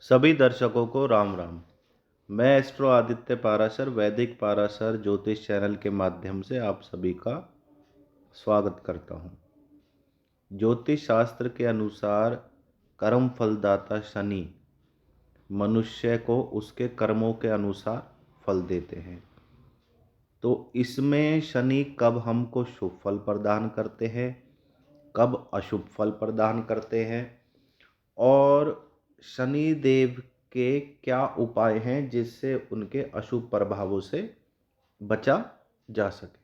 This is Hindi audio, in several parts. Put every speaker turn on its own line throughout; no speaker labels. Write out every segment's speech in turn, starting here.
सभी दर्शकों को राम राम। मैं एस्ट्रो आदित्य पाराशर वैदिक पाराशर ज्योतिष चैनल के माध्यम से आप सभी का स्वागत करता हूं। ज्योतिष शास्त्र के अनुसार कर्म फलदाता शनि मनुष्य को उसके कर्मों के अनुसार फल देते हैं। तो इसमें शनि कब हमको शुभ फल प्रदान करते हैं, कब अशुभ फल प्रदान करते हैं और शनि देव के क्या उपाय हैं जिससे उनके अशुभ प्रभावों से बचा जा सके।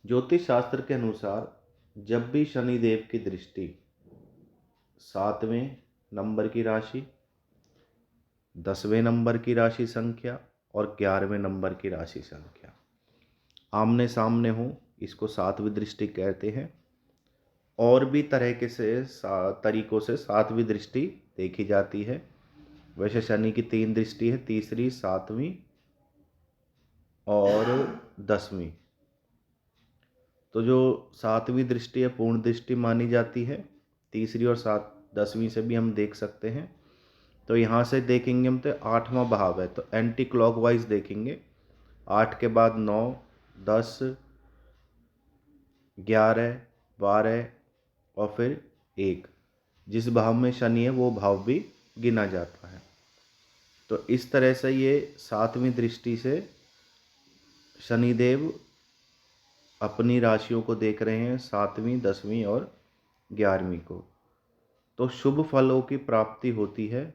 ज्योतिष शास्त्र के अनुसार जब भी शनि देव की दृष्टि 7वें नंबर की राशि, 10वें नंबर की राशि संख्या और 11वें नंबर की राशि संख्या आमने सामने हो, इसको 7वीं दृष्टि कहते हैं। और भी तरह के तरीकों से 7वीं दृष्टि देखी जाती है। वैसे शनि की 3 दृष्टि है, तीसरी, 7वीं और 10वीं। तो जो 7वीं दृष्टि है पूर्ण दृष्टि मानी जाती है। तीसरी और 10वीं से भी हम देख सकते हैं। तो यहाँ से देखेंगे हम तो 8वां भाव है, तो एंटी क्लॉकवाइज देखेंगे। 8 के बाद 9, 10, 11, 12 और फिर 1। जिस भाव में शनि है वो भाव भी गिना जाता है। तो इस तरह से ये 7वीं दृष्टि से शनिदेव अपनी राशियों को देख रहे हैं, 7वीं, 10वीं और 11वीं को। तो शुभ फलों की प्राप्ति होती है।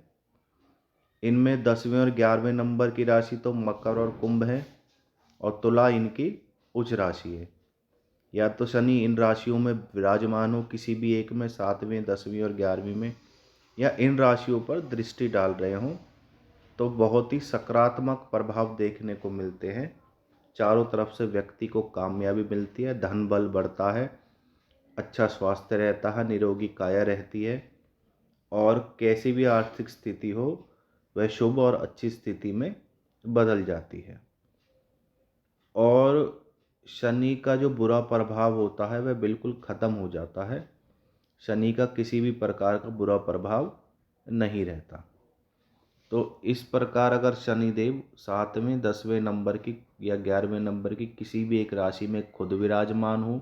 इनमें 10वें और 11वें नंबर की राशि तो मकर और कुंभ है और तुला इनकी उच्च राशि है। या तो शनि इन राशियों में विराजमान हो किसी भी एक में, 7वें, 10वीं और 11वीं में, या इन राशियों पर दृष्टि डाल रहे हों, तो बहुत ही सकारात्मक प्रभाव देखने को मिलते हैं। चारों तरफ से व्यक्ति को कामयाबी मिलती है, धन बल बढ़ता है, अच्छा स्वास्थ्य रहता है, निरोगी काया रहती है और कैसी भी आर्थिक स्थिति हो वह शुभ और अच्छी स्थिति में बदल जाती है। और शनि का जो बुरा प्रभाव होता है वह बिल्कुल ख़त्म हो जाता है। शनि का किसी भी प्रकार का बुरा प्रभाव नहीं रहता। तो इस प्रकार अगर शनिदेव 7वें, 10वें नंबर की या 11वें नंबर की किसी भी एक राशि में खुद विराजमान हो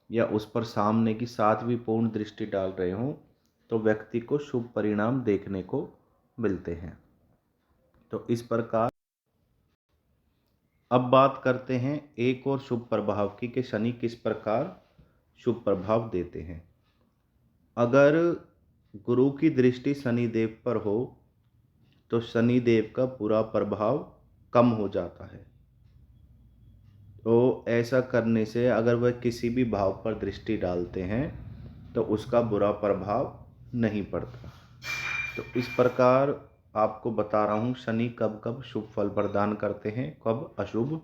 या उस पर सामने की 7वीं पूर्ण दृष्टि डाल रहे हों, तो व्यक्ति को शुभ परिणाम देखने को मिलते हैं। तो इस प्रकार अब बात करते हैं एक और शुभ प्रभाव की कि शनि किस प्रकार शुभ प्रभाव देते हैं। अगर गुरु की दृष्टि शनिदेव पर हो तो शनिदेव का पूरा प्रभाव कम हो जाता है। तो ऐसा करने से अगर वह किसी भी भाव पर दृष्टि डालते हैं तो उसका बुरा प्रभाव नहीं पड़ता। तो इस प्रकार आपको बता रहा हूँ शनि कब कब शुभ फल प्रदान करते हैं, कब अशुभ,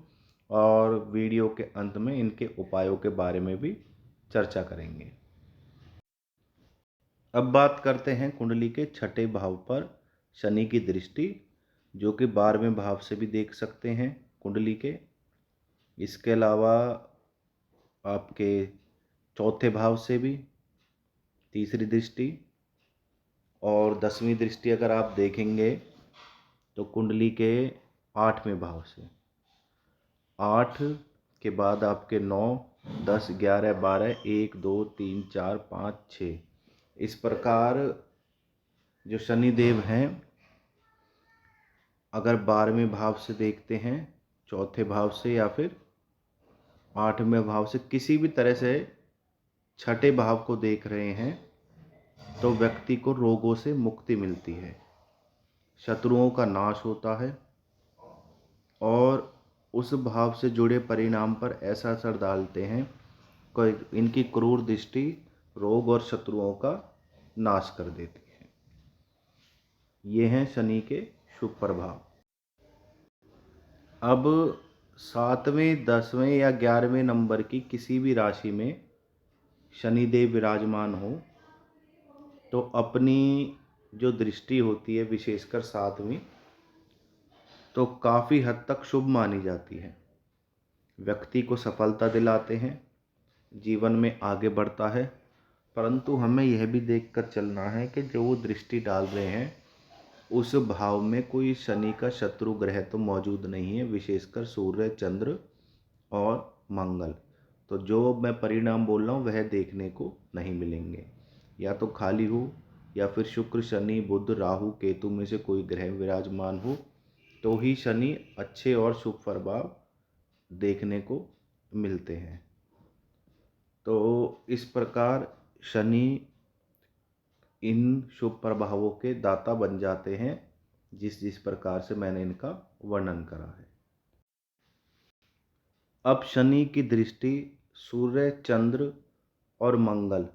और वीडियो के अंत में इनके उपायों के बारे में भी चर्चा करेंगे। अब बात करते हैं कुंडली के 6ठे भाव पर शनि की दृष्टि, जो कि 12वें भाव से भी देख सकते हैं कुंडली के। इसके अलावा आपके 4थे भाव से भी तीसरी दृष्टि और 10वीं दृष्टि अगर आप देखेंगे तो कुंडली के 8वें भाव से। 8 के बाद आपके 9, 10, 11, 12, 1, 2, 3, 4, 5, 6। इस प्रकार जो शनिदेव हैं अगर 12वें भाव से देखते हैं, 4थे भाव से या फिर 8वें भाव से, किसी भी तरह से 6ठे भाव को देख रहे हैं, तो व्यक्ति को रोगों से मुक्ति मिलती है, शत्रुओं का नाश होता है और उस भाव से जुड़े परिणाम पर ऐसा असर डालते हैं कि इनकी क्रूर दृष्टि रोग और शत्रुओं का नाश कर देती है। ये हैं शनि के शुभ प्रभाव। अब 7वें, 10वें या 11वें नंबर की किसी भी राशि में शनिदेव विराजमान हो तो अपनी जो दृष्टि होती है विशेषकर 7वीं, तो काफ़ी हद तक शुभ मानी जाती है। व्यक्ति को सफलता दिलाते हैं, जीवन में आगे बढ़ता है। परंतु हमें यह भी देखकर चलना है कि जो वो दृष्टि डाल रहे हैं उस भाव में कोई शनि का शत्रु ग्रह तो मौजूद नहीं है, विशेषकर सूर्य, चंद्र और मंगल। तो जो मैं परिणाम बोल रहा हूँ वह देखने को नहीं मिलेंगे। या तो खाली हो, या फिर शुक्र, शनि, बुध, राहु, केतु में से कोई ग्रह विराजमान हो, तो ही शनि अच्छे और शुभ प्रभाव देखने को मिलते हैं। तो इस प्रकार शनि इन शुभ प्रभावों के दाता बन जाते हैं, जिस जिस प्रकार से मैंने इनका वर्णन करा है। अब शनि की दृष्टि सूर्य, चंद्र और मंगल,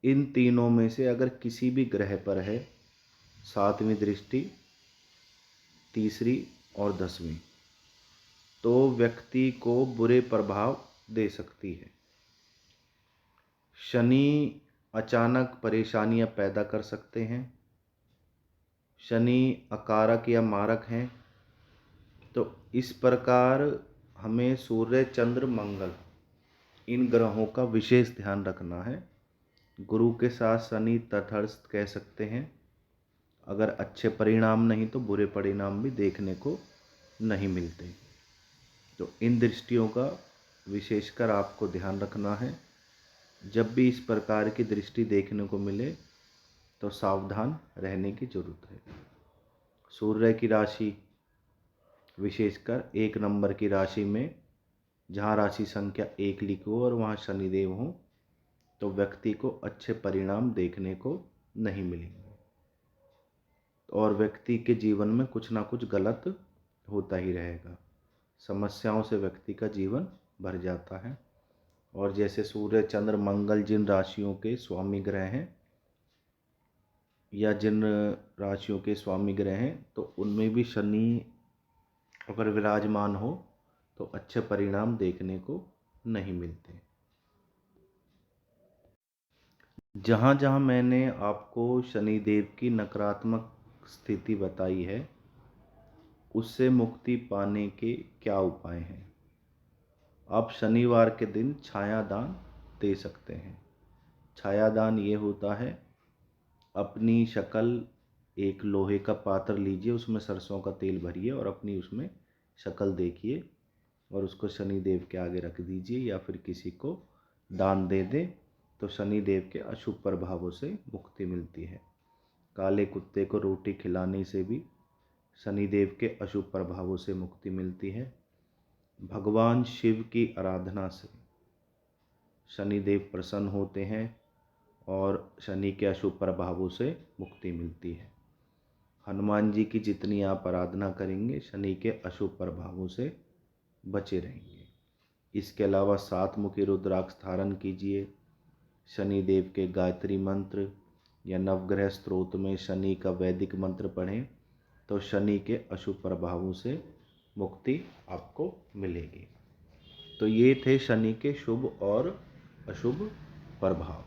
इन तीनों में से अगर किसी भी ग्रह पर है, सातवीं दृष्टि, तीसरी और 10वीं, तो व्यक्ति को बुरे प्रभाव दे सकती है। शनि अचानक परेशानियां पैदा कर सकते हैं। शनि अकारक या मारक हैं। तो इस प्रकार हमें सूर्य, चंद्र, मंगल, इन ग्रहों का विशेष ध्यान रखना है। गुरु के साथ शनि तटस्थ कह सकते हैं। अगर अच्छे परिणाम नहीं तो बुरे परिणाम भी देखने को नहीं मिलते। तो इन दृष्टियों का विशेषकर आपको ध्यान रखना है। जब भी इस प्रकार की दृष्टि देखने को मिले तो सावधान रहने की जरूरत है। सूर्य की राशि, विशेषकर 1 नंबर की राशि में जहाँ राशि संख्या 1 लिखी हो और वहाँ शनिदेव हो, तो व्यक्ति को अच्छे परिणाम देखने को नहीं मिलेंगे और व्यक्ति के जीवन में कुछ ना कुछ गलत होता ही रहेगा। समस्याओं से व्यक्ति का जीवन भर जाता है। और जैसे सूर्य, चंद्र, मंगल जिन राशियों के स्वामी ग्रह हैं या जिन राशियों के स्वामी ग्रह हैं, तो उनमें भी शनि अगर विराजमान हो तो अच्छे परिणाम देखने को नहीं मिलते। जहाँ जहाँ मैंने आपको शनिदेव की नकारात्मक स्थिति बताई है, उससे मुक्ति पाने के क्या उपाय हैं? आप शनिवार के दिन छायादान दे सकते हैं। छायादान ये होता है, अपनी शक्ल एक लोहे का पात्र लीजिए, उसमें सरसों का तेल भरिए और अपनी उसमें शक्ल देखिए और उसको शनिदेव के आगे रख दीजिए या फिर किसी को दान दे दें, तो शनिदेव के अशुभ प्रभावों से मुक्ति मिलती है। काले कुत्ते को रोटी खिलाने से भी शनिदेव के अशुभ प्रभावों से मुक्ति मिलती है। भगवान शिव की आराधना से शनिदेव प्रसन्न होते हैं और शनि के अशुभ प्रभावों से मुक्ति मिलती है। हनुमान जी की जितनी आप आराधना करेंगे, शनि के अशुभ प्रभावों से बचे रहेंगे। इसके अलावा 7 मुखी रुद्राक्ष धारण कीजिए। शनिदेव के गायत्री मंत्र या नवग्रह स्तोत्र में शनि का वैदिक मंत्र पढ़ें, तो शनि के अशुभ प्रभावों से मुक्ति आपको मिलेगी। तो ये थे शनि के शुभ और अशुभ प्रभाव।